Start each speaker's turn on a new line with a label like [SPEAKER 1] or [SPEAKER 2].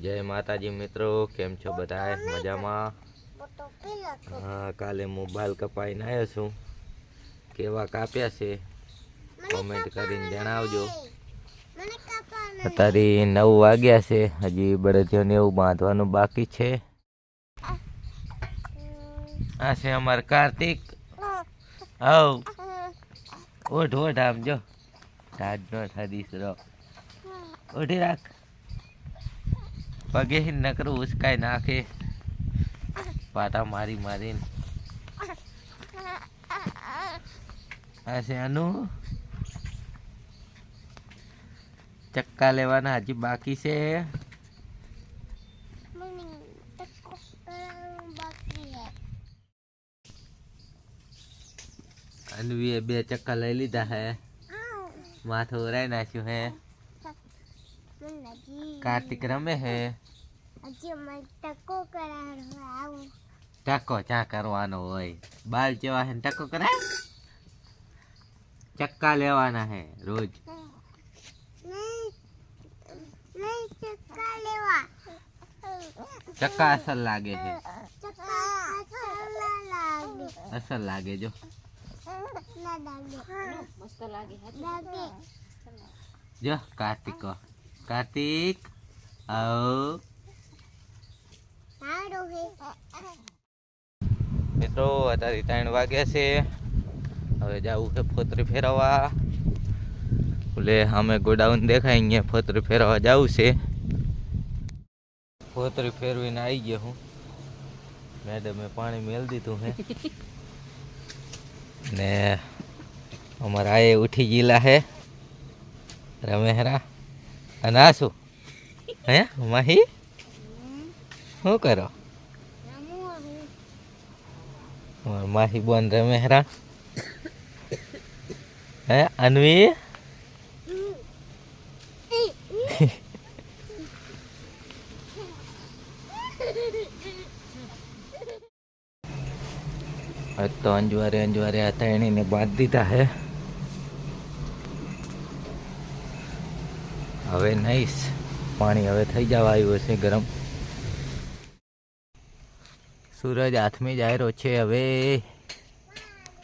[SPEAKER 1] जय माताजी मित्रों, केम छो बधाए मजामां? काले मोबाइल कपाई आव्यो छुं। केवा काप्या छे कमेंट करीने जणावजो। अतारे 9 वाग्या छे, हजी बळदियोने एवुं बांधवानुं बाकी छे। आ छे अमार कार्तिक। आव ओठ ओठ आम जो ठाड न ठाडीश रो ओठी राख पगे नकरू उचकाई नाखे पाटा मारी मारी। ऐसे अनु चक्का लेवाना हजी बाकी से। अनवीए 2 चक्का लई लीधा है, माथो उराई नाख्यो है। कार्तिक रमे है। टको चा करवानो होय? बाल जेवा है टको कराय। चक्का लेवाना है रोज। चक्का असल लागे है, असल लागे जो जो कार्तिक को कार्तिक आओ मित्रों। अतारे 3 वाग्या छे, हवे जावुं छे फोतरी फेरवा। ओले हमें गोडाउन देखाय, अहींया फोतरी फेरवा जावुं छे। फोतरी फेरवीने आई गयो हूँ। मैडमे पाणी मेल दीधुं है ने अमर आए उठी गीला है रमेहरा। अने आ शुं हे माही शुं करो? माही बोन रमेहरा है अनवी तो अंजवारे अंजवारे हथेणी ने बांध दीधा है। हवे नाइस पानी हवे थई जवा आव्युं छे गरम। सूरज हाथ में जाय रह्यो छे हवे।